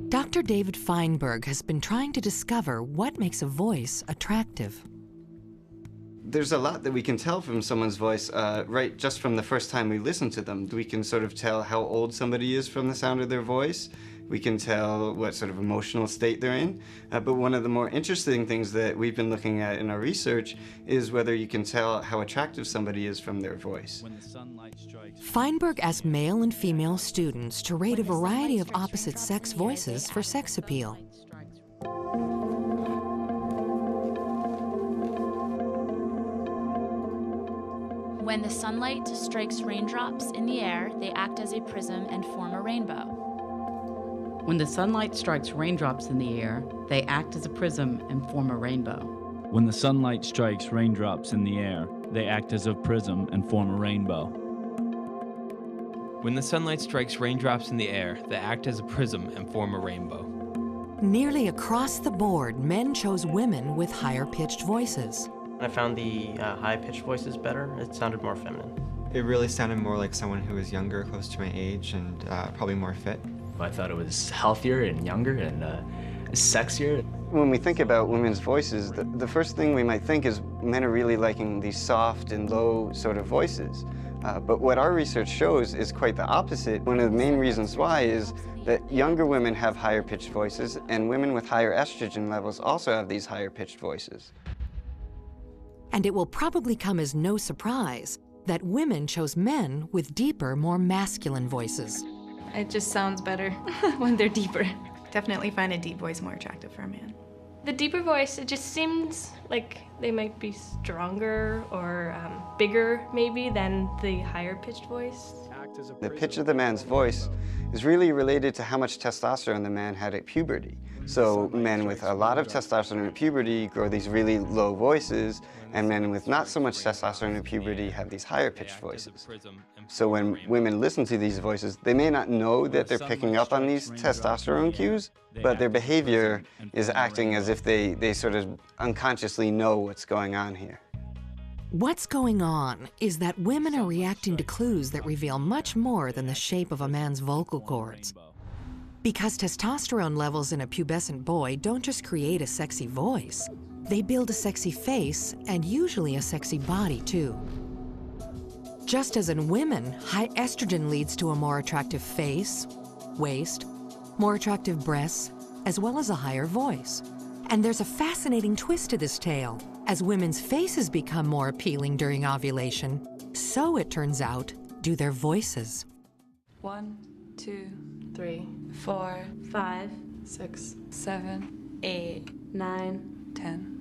Dr. David Feinberg has been trying to discover what makes a voice attractive. There's a lot that we can tell from someone's voice, right, just from the first time we listen to them. We can sort of tell how old somebody is from the sound of their voice. We can tell what sort of emotional state they're in. But one of the more interesting things that we've been looking at in our research is whether you can tell how attractive somebody is from their voice. Feinberg asked male and female students to rate a variety of opposite-sex voices for sex appeal. When the sunlight strikes raindrops in the air, they act as a prism and form a rainbow. When the sunlight strikes raindrops in the air, they act as a prism and form a rainbow. When the sunlight strikes raindrops in the air, they act as a prism and form a rainbow. When the sunlight strikes raindrops in the air, they act as a prism and form a rainbow. Nearly across the board, men chose women with higher-pitched voices. I found the high-pitched voices better. It sounded more feminine. It really sounded more like someone who was younger, close to my age, and probably more fit. I thought it was healthier and younger and sexier. When we think about women's voices, the first thing we might think is men are really liking these soft and low sort of voices. But what our research shows is quite the opposite. One of the main reasons why is that younger women have higher pitched voices, and women with higher estrogen levels also have these higher pitched voices. And it will probably come as no surprise that women chose men with deeper, more masculine voices. It just sounds better when they're deeper. Definitely find a deep voice more attractive for a man. The deeper voice, it just seems like they might be stronger or bigger maybe than the higher pitched voice. The pitch of the man's voice is really related to how much testosterone the man had at puberty. So men with a lot of testosterone at puberty grow these really low voices, and men with not so much testosterone at puberty have these higher pitched voices. So when women listen to these voices, they may not know that they're picking up on these testosterone cues, but their behavior is acting as if they sort of unconsciously know what's going on here. What's going on is that women are reacting to clues that reveal much more than the shape of a man's vocal cords. Because testosterone levels in a pubescent boy don't just create a sexy voice, they build a sexy face and usually a sexy body too. Just as in women, high estrogen leads to a more attractive face, waist, more attractive breasts, as well as a higher voice. And there's a fascinating twist to this tale. As women's faces become more appealing during ovulation, so it turns out, do their voices. 1, 2, 3, 4, 5, 6, 7, 8, 9, 10.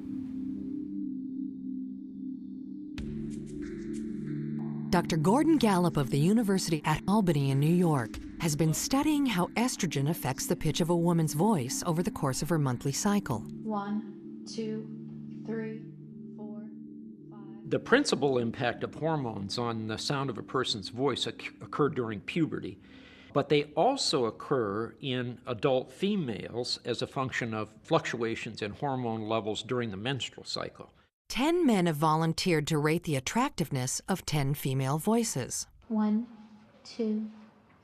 Dr. Gordon Gallup of the University at Albany in New York has been studying how estrogen affects the pitch of a woman's voice over the course of her monthly cycle. 1, 2, 3, 4, 5. The principal impact of hormones on the sound of a person's voice occur during puberty, but they also occur in adult females as a function of fluctuations in hormone levels during the menstrual cycle. 10 men have volunteered to rate the attractiveness of 10 female voices. 1, 2,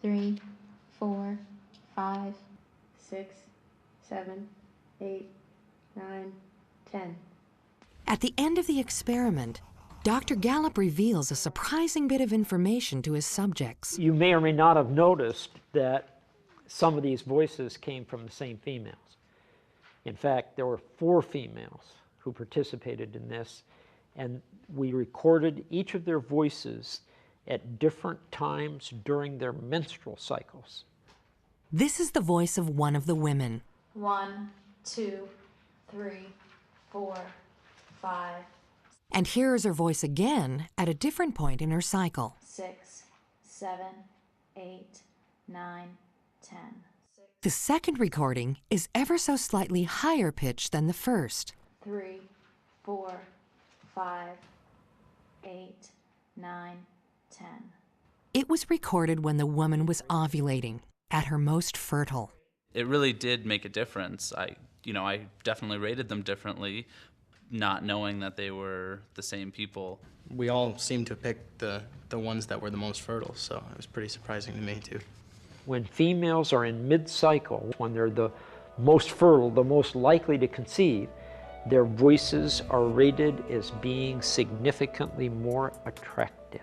3, 4, 5, 6, 7, 8, 9, 10. At the end of the experiment, Dr. Gallup reveals a surprising bit of information to his subjects. You may or may not have noticed that some of these voices came from the same females. In fact, there were 4 females who participated in this, and we recorded each of their voices at different times during their menstrual cycles. This is the voice of one of the women. 1, 2, 3, 4, 5. And here is her voice again at a different point in her cycle. 6, 7, 8, 9, 10. The second recording is ever so slightly higher pitched than the first. 3, 4, 5, 8, 9, 10. It was recorded when the woman was ovulating, at her most fertile. It really did make a difference. I definitely rated them differently, not knowing that they were the same people. We all seemed to pick the ones that were the most fertile, so it was pretty surprising to me too. When females are in mid-cycle, when they're the most fertile, the most likely to conceive, their voices are rated as being significantly more attractive.